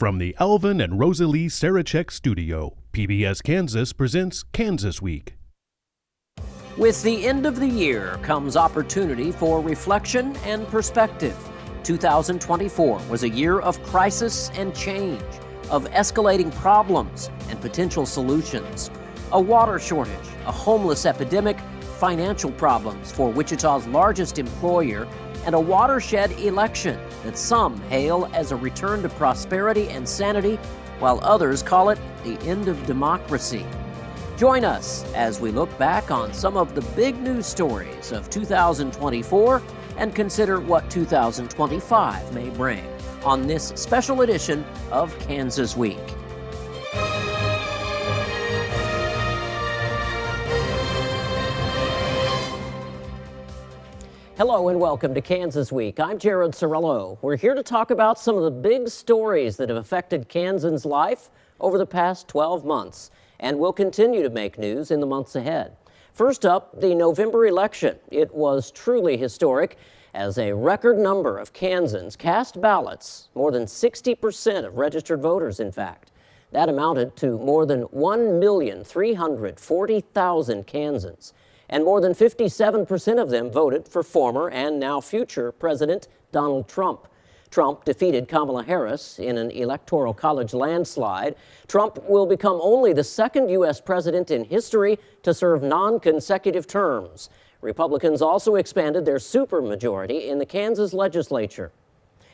From the Alvin and Rosalie Sarachek studio, PBS Kansas presents Kansas Week. With the end of the year comes opportunity for reflection and perspective. 2024 was a year of crisis and change, of escalating problems and potential solutions. A water shortage, a homeless epidemic, financial problems for Wichita's largest employer, and a watershed election that some hail as a return to prosperity and sanity, while others call it the end of democracy. Join us as we look back on some of the big news stories of 2024 and consider what 2025 may bring on this special edition of Kansas Week. Hello and welcome to Kansas Week. I'm Jared Cerullo. We're here to talk about some of the big stories that have affected Kansans' life over the past 12 months and will continue to make news in the months ahead. First up, the November election. It was truly historic as a record number of Kansans cast ballots, more than 60% of registered voters, in fact. That amounted to more than 1,340,000 Kansans. And more than 57% of them voted for former and now future President Donald Trump. Trump defeated Kamala Harris in an electoral college landslide. Trump will become only the second U.S. president in history to serve non-consecutive terms. Republicans also expanded their supermajority in the Kansas legislature.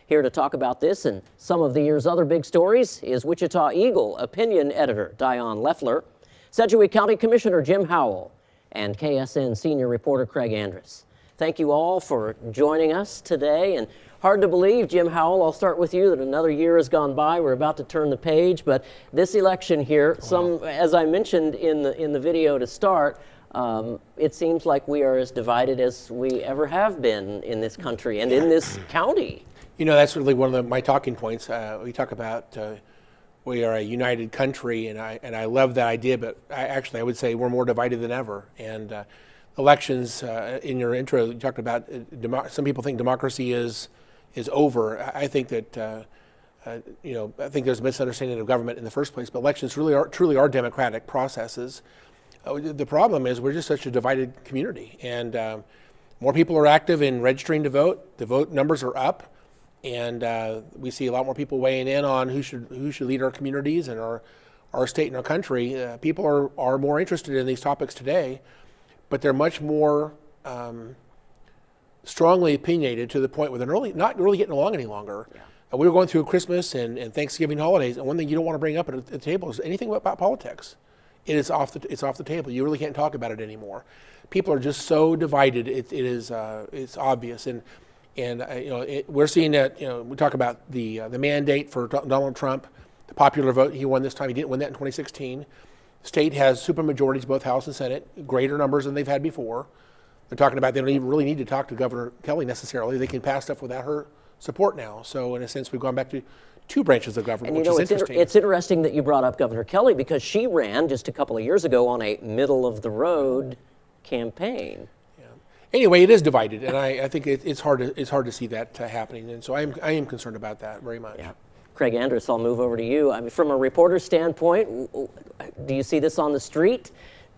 Here to talk about this and some of the year's other big stories is Wichita Eagle opinion editor Dion Leffler, Sedgwick County Commissioner Jim Howell, and KSN senior reporter Craig Andrus. Thank you all for joining us today. And hard to believe, Jim Howell, I'll start with you, that another year has gone by. We're about to turn the page, but this election here, as I mentioned in the video to start, it seems like we are as divided as we ever have been in this country and in this county. You know, that's really one of my talking points. We talk about we are a united country, and I love that idea, but I would say we're more divided than ever. And elections, in your intro, you talked about some people think democracy is over. I think that I think there's a misunderstanding of government in the first place, but elections truly are democratic processes. The problem is we're just such a divided community, and more people are active in registering to vote. The vote numbers are up. And we see a lot more people weighing in on who should lead our communities and our state and our country. People are more interested in these topics today, but they're much more strongly opinionated to the point where they're not really getting along any longer. Yeah. We were going through Christmas and Thanksgiving holidays, and one thing you don't want to bring up at the table is anything about politics. It's off the table. You really can't talk about it anymore. People are just so divided. It's obvious. And we're seeing that. We talk about the mandate for Donald Trump, the popular vote he won this time. He didn't win that in 2016. The state has supermajorities, both House and Senate, greater numbers than they've had before. They're talking about they don't even really need to talk to Governor Kelly necessarily. They can pass stuff without her support now. So in a sense, we've gone back to two branches of government, which is interesting. It's interesting that you brought up Governor Kelly because she ran just a couple of years ago on a middle-of-the-road campaign. Anyway, it is divided, and I think it's hard to see that happening, and so I am concerned about that very much. Yeah. Craig Andrus, I'll move over to you. I mean, from a reporter standpoint, do you see this on the street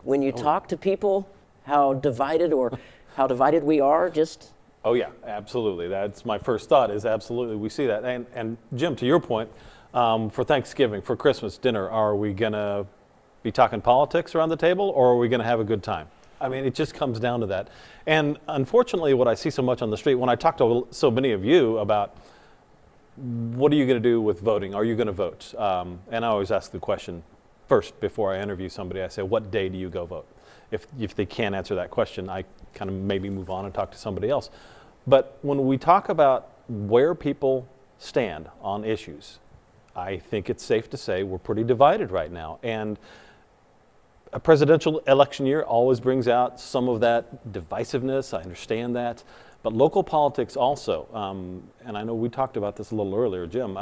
when you talk to people? How divided we are? Oh yeah, absolutely. That's my first thought. Is absolutely we see that. And Jim, to your point, for Thanksgiving, for Christmas dinner, are we gonna be talking politics around the table, or are we gonna have a good time? I mean, it just comes down to that. And unfortunately, what I see so much on the street, when I talk to so many of you about what are you going to do with voting? Are you going to vote? And I always ask the question first before I interview somebody. I say, what day do you go vote? If they can't answer that question, I kind of maybe move on and talk to somebody else. But when we talk about where people stand on issues, I think it's safe to say we're pretty divided right now. And a presidential election year always brings out some of that divisiveness. I understand that. But local politics also, and I know we talked about this a little earlier, Jim,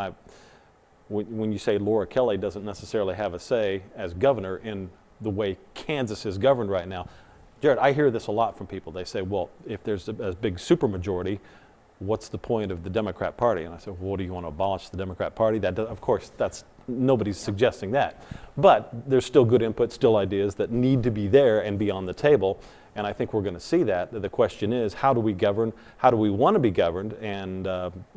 when you say Laura Kelly doesn't necessarily have a say as governor in the way Kansas is governed right now, Jared, I hear this a lot from people. They say, well, if there's a big supermajority, what's the point of the Democrat Party? And I said, well, what do you want to abolish the Democrat Party? Of course, nobody's suggesting that. But there's still good input, still ideas that need to be there and be on the table. And I think we're going to see that. The question is, how do we govern? How do we want to be governed? And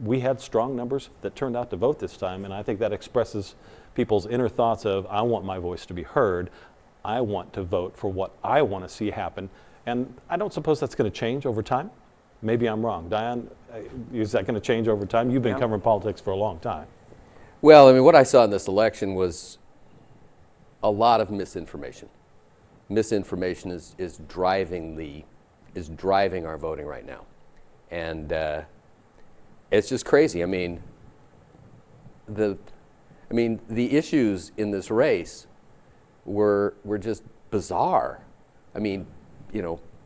we had strong numbers that turned out to vote this time. And I think that expresses people's inner thoughts of, I want my voice to be heard. I want to vote for what I want to see happen. And I don't suppose that's going to change over time. Maybe I'm wrong. Diane, is that going to change over time? You've been covering politics for a long time. Well, I mean, what I saw in this election was a lot of misinformation. Misinformation is driving our voting right now, and it's just crazy. I mean, the issues in this race were just bizarre. I mean,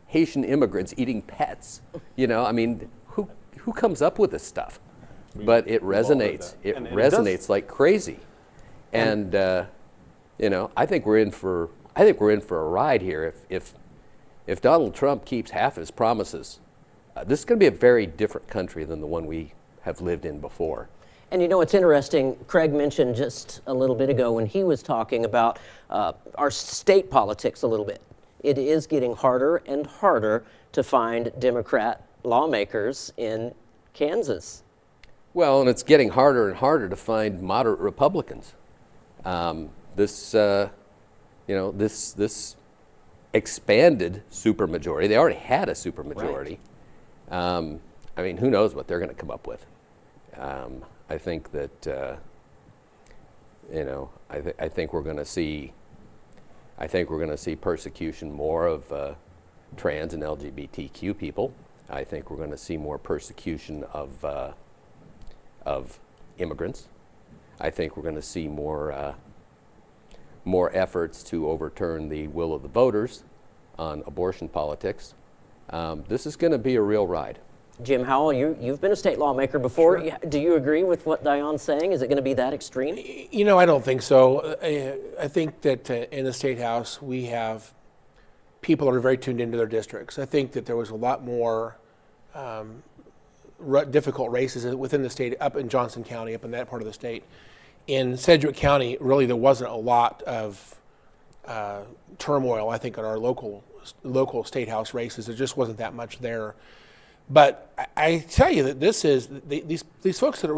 Haitian immigrants eating pets. I mean, who comes up with this stuff? But it resonates. It resonates like crazy, and I think we're in for a ride here. If Donald Trump keeps half his promises, this is going to be a very different country than the one we have lived in before. And it's interesting, Craig mentioned just a little bit ago when he was talking about our state politics a little bit. It is getting harder and harder to find Democrat lawmakers in Kansas. Well, and it's getting harder and harder to find moderate Republicans. This expanded supermajority. They already had a supermajority. Right. I mean, who knows what they're going to come up with? I think that I think we're going to see. I think we're going to see persecution more of trans and LGBTQ people. I think we're going to see more persecution of immigrants. I think we're going to see more efforts to overturn the will of the voters on abortion politics. This is going to be a real ride. Jim Howell, you've been a state lawmaker before. Sure. Do you agree with what Diane's saying? Is it going to be that extreme? I don't think so. I think that in the State House, we have people that are very tuned into their districts. I think that there was a lot more difficult races within the state, up in Johnson County, up in that part of the state. In Sedgwick County, really, there wasn't a lot of turmoil, I think, in our local State House races. There just wasn't that much there. But I tell you that these folks that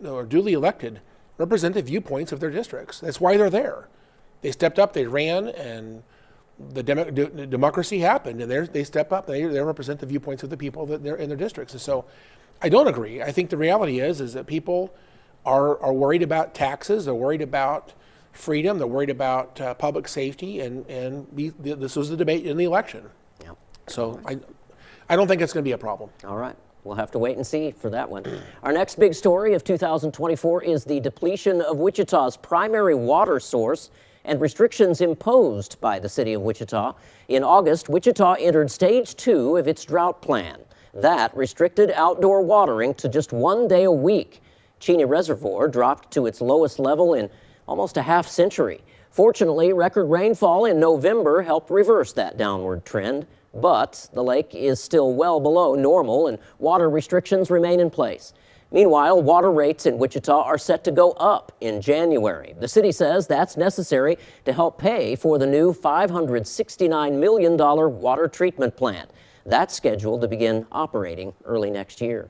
are duly elected represent the viewpoints of their districts. That's why they're there. They stepped up, they ran, and the democracy happened. And they step up, they represent the viewpoints of the people that they're in their districts. And so I don't agree. I think the reality is that people are worried about taxes, they're worried about freedom, they're worried about public safety, and this was the debate in the election. Yeah. So I don't think it's going to be a problem. All right. We'll have to wait and see for that one. Our next big story of 2024 is the depletion of Wichita's primary water source and restrictions imposed by the city of Wichita. In August, Wichita entered stage 2 of its drought plan. That restricted outdoor watering to just 1 day a week. Cheney Reservoir dropped to its lowest level in almost a half century. Fortunately, record rainfall in November helped reverse that downward trend. But the lake is still well below normal and water restrictions remain in place. Meanwhile, water rates in Wichita are set to go up in January. The city says that's necessary to help pay for the new $569 million water treatment plant. That's scheduled to begin operating early next year.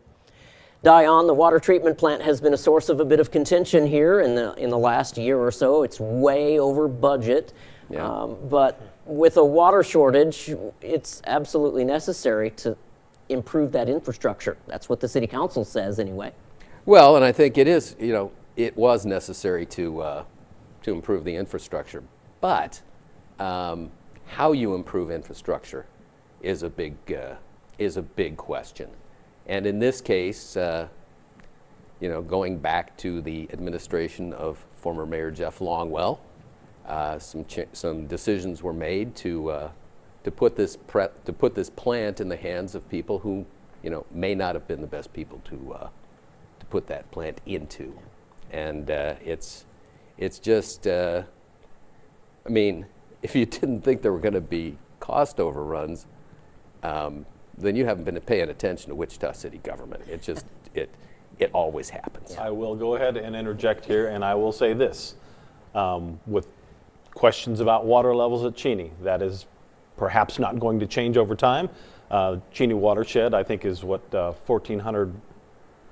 Diane, the water treatment plant has been a source of a bit of contention here in the last year or so. It's way over budget, but with a water shortage, it's absolutely necessary to improve that infrastructure. That's what the city council says anyway. Well, and I think it is, it was necessary to improve the infrastructure. But how you improve infrastructure is a big question. And in this case, going back to the administration of former Mayor Jeff Longwell, some decisions were made to put this plant in the hands of people who may not have been the best people to put that plant into, and it's just I mean, if you didn't think there were going to be cost overruns, then you haven't been paying attention to Wichita city government. It just, it always happens. I will go ahead and interject here, and I will say this. With questions about water levels at Cheney, that is perhaps not going to change over time. Cheney watershed, I think, is what, 1,400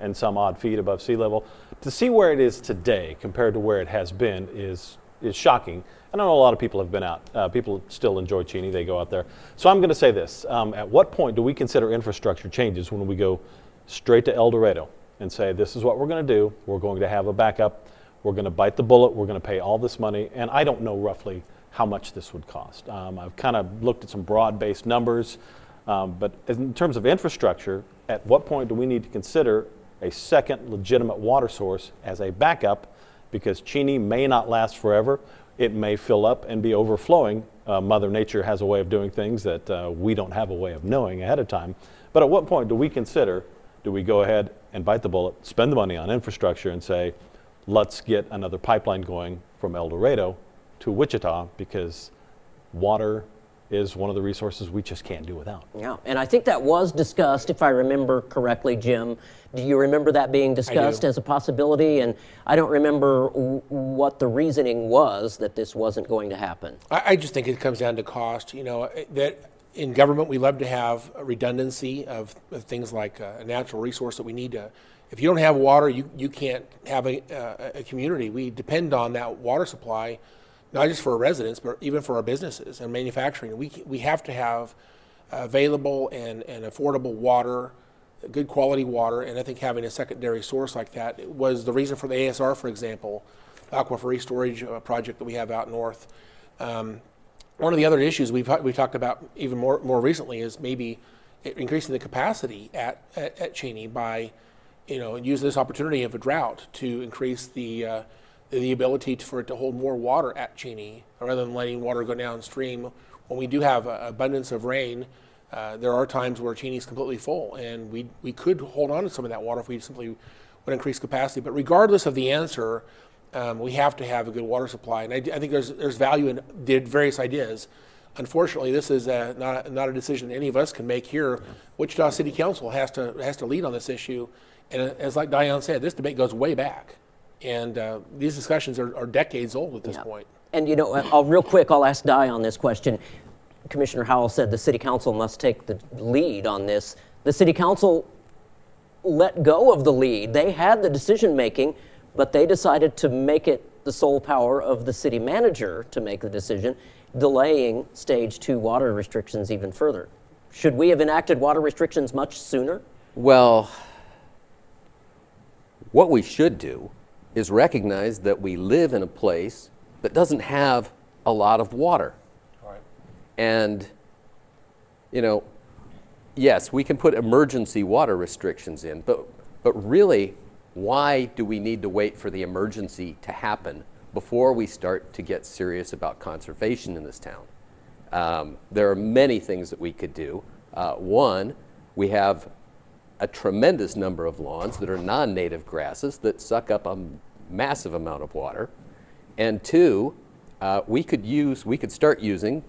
and some odd feet above sea level. To see where it is today compared to where it has been is shocking. I know a lot of people have been out. People still enjoy Cheney. They go out there. So I'm going to say this. At what point do we consider infrastructure changes when we go straight to El Dorado and say, this is what we're going to do. We're going to have a backup. We're going to bite the bullet. We're going to pay all this money. And I don't know roughly how much this would cost. I've kind of looked at some broad-based numbers. But in terms of infrastructure, at what point do we need to consider a second legitimate water source as a backup? Because Cheney may not last forever. It may fill up and be overflowing. Mother Nature has a way of doing things that we don't have a way of knowing ahead of time. But at what point do we consider, do we go ahead and bite the bullet, spend the money on infrastructure and say, let's get another pipeline going from El Dorado to Wichita, because water is one of the resources we just can't do without. Yeah, and I think that was discussed, if I remember correctly, Jim. Do you remember that being discussed as a possibility? And I don't remember what the reasoning was that this wasn't going to happen. I just think it comes down to cost. You know, that in government we love to have a redundancy of things like a natural resource that we need to. If you don't have water, you can't have a community. We depend on that water supply, not just for our residents, but even for our businesses and manufacturing. We have to have available and affordable water, good quality water, and I think having a secondary source like that was the reason for the ASR, for example, aquifer storage project that we have out north. One of the other issues we've talked about even more recently is maybe increasing the capacity at Cheney by, use this opportunity of a drought to increase the ability for it to hold more water at Cheney rather than letting water go downstream. When we do have abundance of rain, there are times where Cheney is completely full, and we could hold on to some of that water if we simply would increase capacity. But regardless of the answer, we have to have a good water supply, and I think there's value in the various ideas. Unfortunately, this is not a decision any of us can make here. Wichita City Council has to lead on this issue, and as like Diane said, this debate goes way back. And these discussions are decades old at this point. And real quick, I'll ask Di on this question. Commissioner Howell said the City Council must take the lead on this. The City Council let go of the lead. They had the decision making, but they decided to make it the sole power of the city manager to make the decision, delaying stage 2 water restrictions even further. Should we have enacted water restrictions much sooner? Well, what we should do is recognize that we live in a place that doesn't have a lot of water. All right. And, yes, we can put emergency water restrictions in, but really, why do we need to wait for the emergency to happen before we start to get serious about conservation in this town? There are many things that we could do. One, we have a tremendous number of lawns that are non-native grasses that suck up a massive amount of water. And two, we could start using,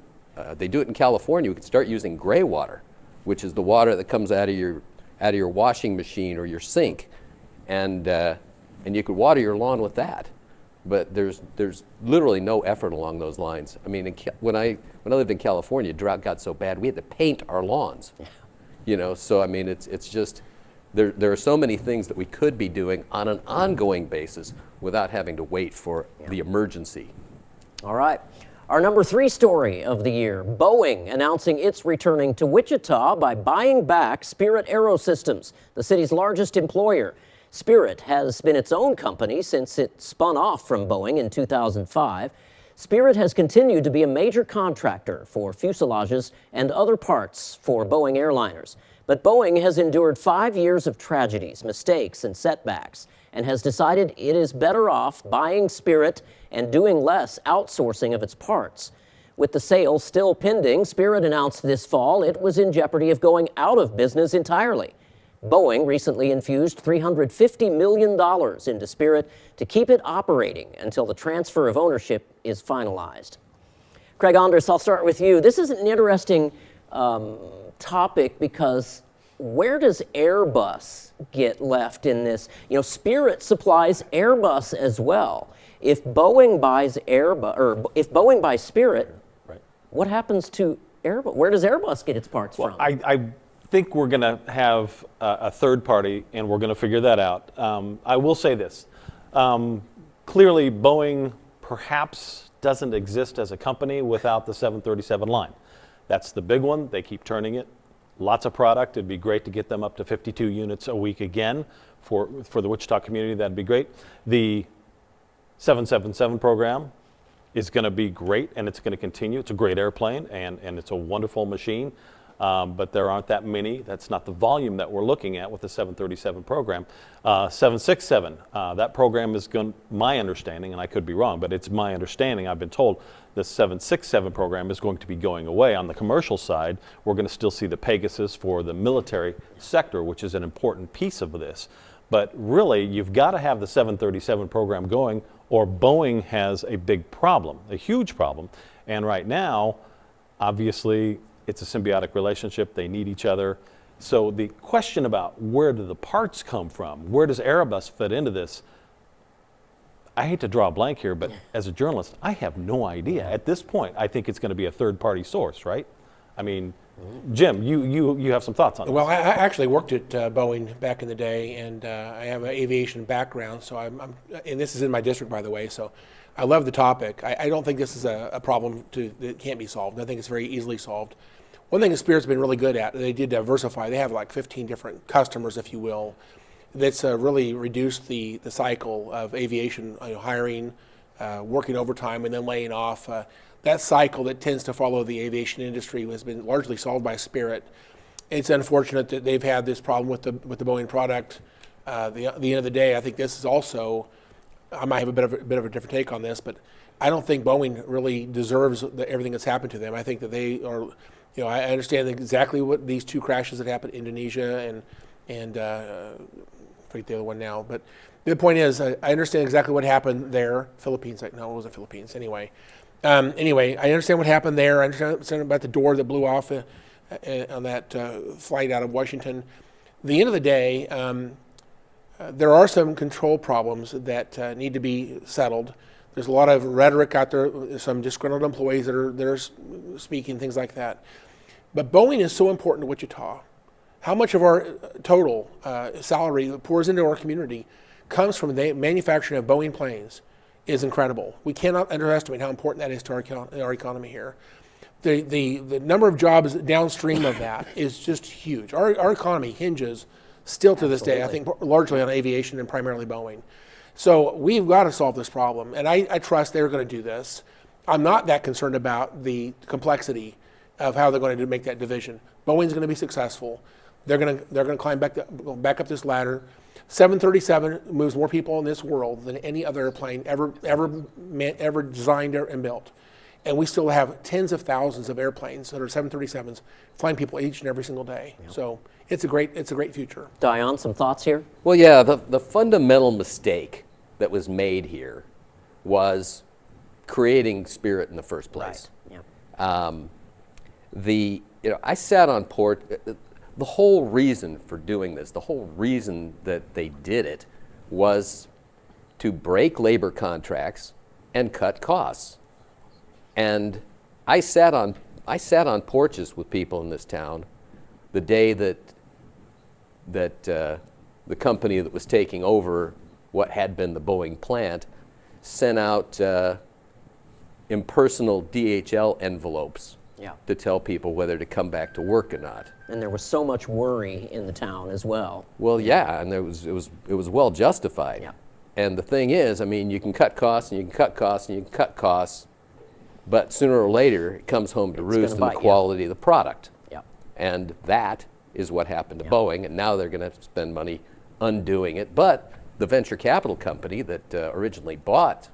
they do it in California, we could start using gray water, which is the water that comes out of your washing machine or your sink. And you could water your lawn with that. But there's literally no effort along those lines. I mean, when I lived in California, drought got so bad we had to paint our lawns. So I mean, it's just, there are so many things that we could be doing on an ongoing basis without having to wait for the emergency. All right. Our number 3 story of the year, Boeing announcing it's returning to Wichita by buying back Spirit AeroSystems, the city's largest employer. Spirit has been its own company since it spun off from Boeing in 2005. Spirit has continued to be a major contractor for fuselages and other parts for Boeing airliners. But Boeing has endured 5 years of tragedies, mistakes, and setbacks, and has decided it is better off buying Spirit and doing less outsourcing of its parts. With the sale still pending, Spirit announced this fall it was in jeopardy of going out of business entirely. Boeing recently infused $350 million into Spirit to keep it operating until the transfer of ownership is finalized. Craig Andres, I'll start with you. This is an interesting topic because where does Airbus get left in this? You know, Spirit supplies Airbus as well. If Boeing buys Airbus, or if Boeing buys Spirit, Right. what happens to Airbus? Where does Airbus get its parts from? I think we're going to have a third party, and we're going to figure that out. I will say this. Clearly, Boeing perhaps doesn't exist as a company without the 737 line. That's the big one. They keep turning it. Lots of product. It'd be great to get them up to 52 units a week again for the Wichita community. That'd be great. The 777 program is going to be great, and it's going to continue. It's a great airplane, and it's a wonderful machine, but there aren't that many. That's not the volume that we're looking at with the 737 program. 767, that program is going, my understanding, and I could be wrong, but it's my understanding, I've been told, the 767 program is going to be going away. On the commercial side, we're going to still see the Pegasus for the military sector, which is an important piece of this. But really, you've got to have the 737 program going, or Boeing has a big problem, a huge problem. And right now, obviously, it's a symbiotic relationship. They need each other. So the question about where do the parts come from, where does Airbus fit into this? I hate to draw a blank here, but as a journalist, I have no idea. At this point, I think it's going to be a third-party source, right? I mean, Jim, you have some thoughts on this. Well, I actually worked at Boeing back in the day, and I have an aviation background, so and this is in my district, by the way, so I love the topic. I don't think this is a problem that can't be solved. I think it's very easily solved. One thing that Spirit's been really good at, they did diversify. They have like 15 different customers, if you will, that's really reduced the cycle of aviation, hiring, working overtime, and then laying off. That cycle that tends to follow the aviation industry has been largely solved by Spirit. It's unfortunate that they've had this problem with the Boeing product. The end of the day, I think this is also, I might have a bit of a different take on this, but I don't think Boeing really deserves everything that's happened to them. I think that they are, I understand exactly what these two crashes that happened in Indonesia and I forget the other one now, but the point is, I understand exactly what happened there. Philippines, no, it wasn't Philippines. Anyway, I understand what happened there. I understand about the door that blew off on that flight out of Washington. At the end of the day, there are some control problems that need to be settled. There's a lot of rhetoric out there, some disgruntled employees that are speaking, things like that. But Boeing is so important to Wichita. How much of our total salary that pours into our community comes from the manufacturing of Boeing planes is incredible. We cannot underestimate how important that is to our economy here. The number of jobs downstream of that is just huge. Our economy hinges still to this day, I think, largely on aviation and primarily Boeing. So we've got to solve this problem, and I trust they're going to do this. I'm not that concerned about the complexity of how they're going to make that division. Boeing's going to be successful. They're going to climb back up this ladder. 737 moves more people in this world than any other airplane ever designed and built. And we still have tens of thousands of airplanes that are 737s flying people each and every single day. Yep. So it's a great future. Dion, some thoughts here? Well, yeah, the fundamental mistake that was made here was creating Spirit in the first place. Right. Yeah. I sat on port. The whole reason for doing this, the whole reason that they did it, was to break labor contracts and cut costs. And I sat on porches with people in this town the day that the company that was taking over what had been the Boeing plant sent out impersonal DHL envelopes to tell people whether to come back to work or not. And there was so much worry in the town as well. Well, yeah, and it was well justified. Yeah. And the thing is, I mean, you can cut costs and you can cut costs and you can cut costs, but sooner or later it comes home to roost in the quality of the product. Yeah. And that is what happened to Boeing, and now they're going to spend money undoing it. But the venture capital company that originally bought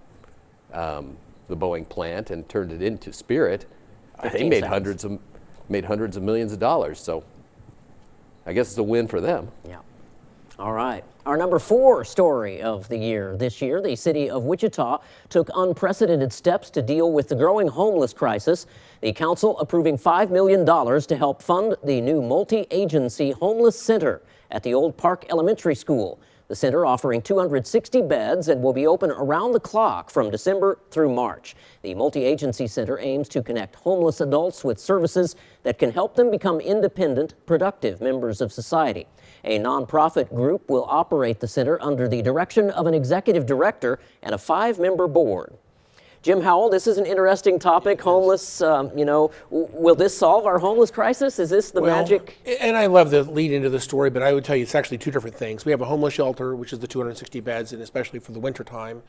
the Boeing plant and turned it into Spirit, they made hundreds of millions of dollars. So I guess it's a win for them. Yeah. All right. Our number 4 story of the year. This year, the city of Wichita took unprecedented steps to deal with the growing homeless crisis. The council approving $5 million to help fund the new multi-agency homeless center at the Old Park Elementary School. The center offering 260 beds and will be open around the clock from December through March. The multi-agency center aims to connect homeless adults with services that can help them become independent, productive members of society. A nonprofit group will operate the center under the direction of an executive director and a 5-member board. Jim Howell, this is an interesting topic. Homeless, will this solve our homeless crisis? Is this the magic? And I love the lead into the story, but I would tell you it's actually 2 different things. We have a homeless shelter, which is the 260 beds, and especially for the winter time.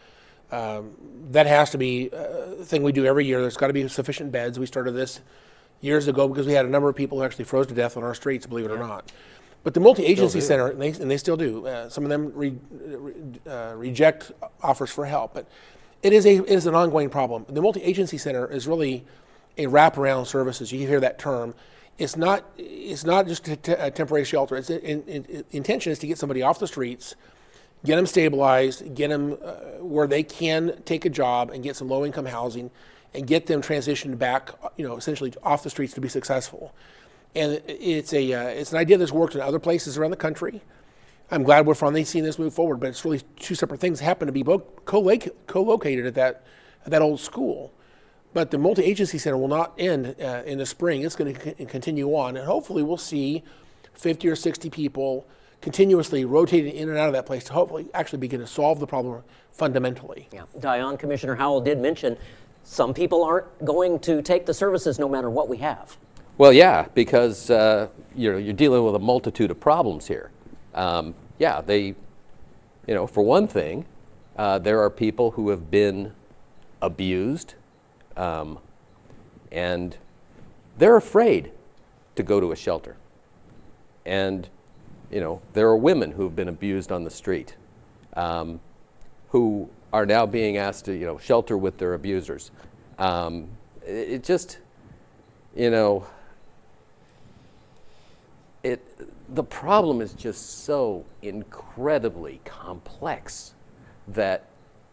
That has to be a thing we do every year. There's got to be sufficient beds. We started this years ago because we had a number of people who actually froze to death on our streets, believe it or not. But the multi-agency center, and they still do, some of them reject offers for help, but it is an ongoing problem. The multi-agency center is really a wraparound services. You hear that term. It's not just a temporary shelter. Intention is to get somebody off the streets, get them stabilized, get them where they can take a job and get some low-income housing, and get them transitioned back, essentially off the streets to be successful. And it's an idea that's worked in other places around the country. I'm glad we're finally seeing this move forward, but it's really 2 separate things happen to be both co-located at that old school. But the multi-agency center will not end in the spring. It's going to continue on, and hopefully we'll see 50 or 60 people continuously rotating in and out of that place to hopefully actually begin to solve the problem fundamentally. Yeah, Diane, Commissioner Howell did mention some people aren't going to take the services no matter what we have. Well, yeah, because you're dealing with a multitude of problems here. For one thing, there are people who have been abused, and they're afraid to go to a shelter. And, there are women who have been abused on the street, who are now being asked to, shelter with their abusers. It just, the problem is just so incredibly complex that,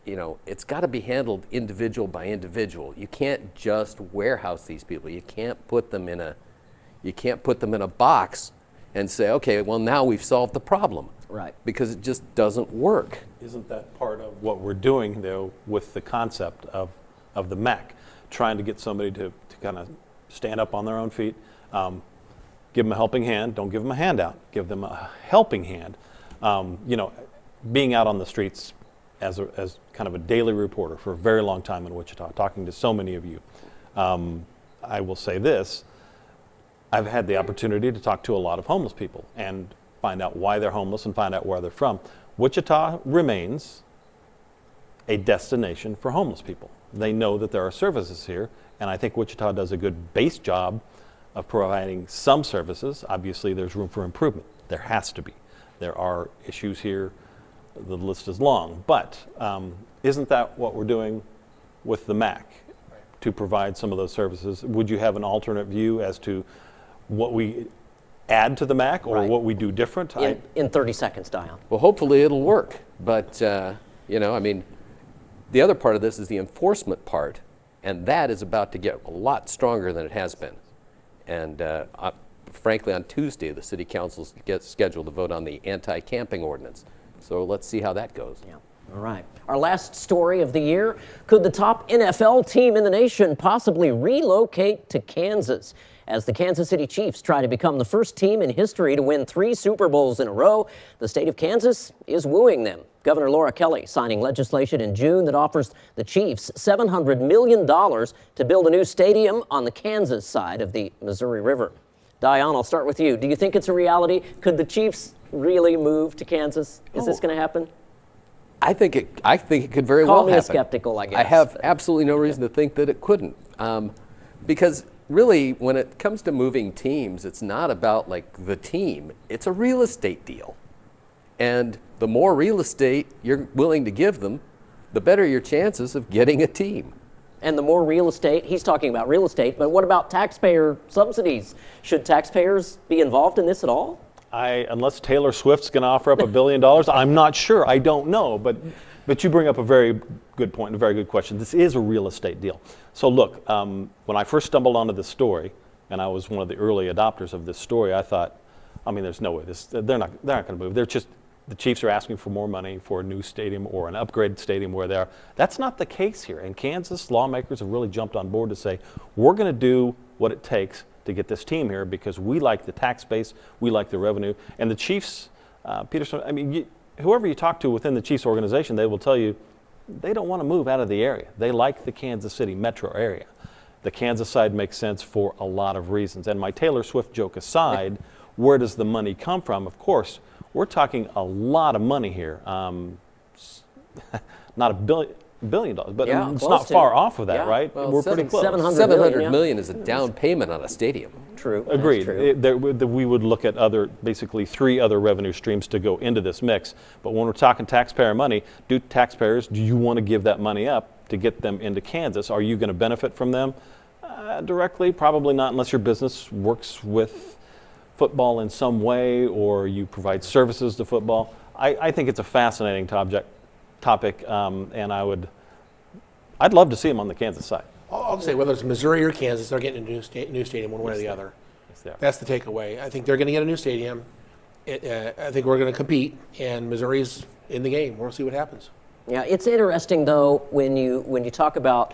it's got to be handled individual by individual. You can't just warehouse these people. You can't put them in a box and say, okay, well, now we've solved the problem. Right. Because it just doesn't work. Isn't that part of what we're doing, though, with the concept of the MAC, trying to get somebody to kind of stand up on their own feet, give them a helping hand, don't give them a handout, give them a helping hand. Being out on the streets as kind of a daily reporter for a very long time in Wichita, talking to so many of you, I will say this, I've had the opportunity to talk to a lot of homeless people and find out why they're homeless and find out where they're from. Wichita remains a destination for homeless people. They know that there are services here, and I think Wichita does a good base job of providing some services. Obviously, there's room for improvement. There has to be. There are issues here. The list is long. But isn't that what we're doing with the MAC, to provide some of those services? Would you have an alternate view as to what we add to the MAC or what we do different? In 30 seconds, Diane. Well, hopefully it'll work. But, the other part of this is the enforcement part, and that is about to get a lot stronger than it has been. And frankly, on Tuesday, the City Council gets scheduled to vote on the anti-camping ordinance. So let's see how that goes. Yeah. All right. Our last story of the year. Could the top NFL team in the nation possibly relocate to Kansas? As the Kansas City Chiefs try to become the first team in history to win 3 Super Bowls in a row, the state of Kansas is wooing them. Governor Laura Kelly signing legislation in June that offers the Chiefs $700 million to build a new stadium on the Kansas side of the Missouri River. Diane, I'll start with you. Do you think it's a reality? Could the Chiefs really move to Kansas? Is this going to happen? I think it could very well happen. Call me a skeptical, I guess. I have absolutely no reason to think that it couldn't. Because really, when it comes to moving teams, it's not about the team. It's a real estate deal. And the more real estate you're willing to give them, the better your chances of getting a team. And the more real estate, he's talking about real estate, but what about taxpayer subsidies? Should taxpayers be involved in this at all? Unless Taylor Swift's going to offer up $1 billion, I'm not sure. I don't know. But you bring up a very good point and a very good question. This is a real estate deal. So look, when I first stumbled onto this story, and I was one of the early adopters of this story, I thought, I mean, there's no way they're not going to move. The Chiefs are asking for more money for a new stadium or an upgraded stadium where they are. That's not the case here. In Kansas, lawmakers have really jumped on board to say, we're going to do what it takes to get this team here because we like the tax base, we like the revenue. And the Chiefs, Peterson, I mean, whoever you talk to within the Chiefs organization, they will tell you they don't want to move out of the area. They like the Kansas City metro area. The Kansas side makes sense for a lot of reasons. And my Taylor Swift joke aside, where does the money come from? Of course, we're talking a lot of money here. Not $1 billion, but Yeah, it's close not to. far off of that, Yeah. right? Well, We're pretty close. 700 yeah. million is a down payment on a stadium. True. that's Agreed. true. We would look at basically 3 other revenue streams to go into this mix. But when we're talking taxpayer money, do you want to give that money up to get them into Kansas? Are you going to benefit from them directly? Probably not, unless your business works with football in some way or you provide services to football. I think it's a fascinating topic, and I'd love to see them on the Kansas side. I'll say whether it's Missouri or Kansas, they're getting a new stadium one way or the other. they are. That's the takeaway. I think they're going to get a new stadium. I think we're going to compete, and Missouri's in the game. We'll see what happens. Yeah, it's interesting though when you talk about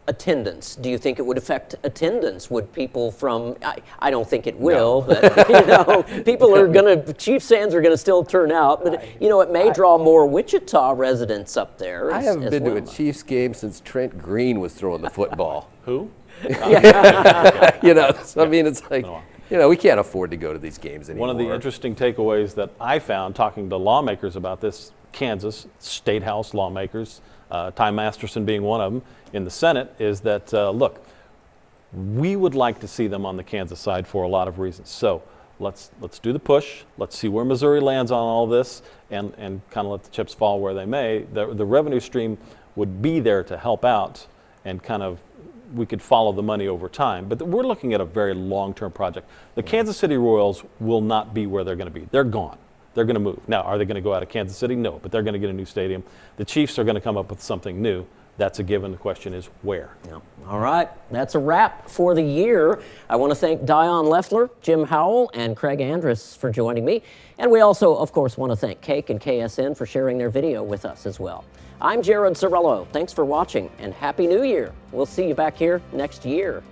attendance. Do you think it would affect attendance? Would people from? I don't think it will, but people are going to. Chiefs fans are going to still turn out, but it may draw more Wichita residents up there. I haven't been to a Chiefs game since Trent Green was throwing the football. Who? So, I mean, it's like, we can't afford to go to these games anymore. One of the interesting takeaways that I found talking to lawmakers about this, Kansas State House lawmakers, Ty Masterson being one of them in the Senate, is that, look, we would like to see them on the Kansas side for a lot of reasons. So let's do the push. Let's see where Missouri lands on all this and kind of let the chips fall where they may. The revenue stream would be there to help out and kind of we could follow the money over time. But we're looking at a very long-term project. The Kansas City Royals will not be where they're going to be. They're gone. They're going to move. Now, are they going to go out of Kansas City? No, but they're going to get a new stadium. The Chiefs are going to come up with something new. That's a given. The question is where. Yeah. All right, that's a wrap for the year. I want to thank Dion Leffler, Jim Howell, and Craig Andrus for joining me. And we also, of course, want to thank Cake and KSN for sharing their video with us as well. I'm Jared Cerullo. Thanks for watching, and Happy New Year. We'll see you back here next year.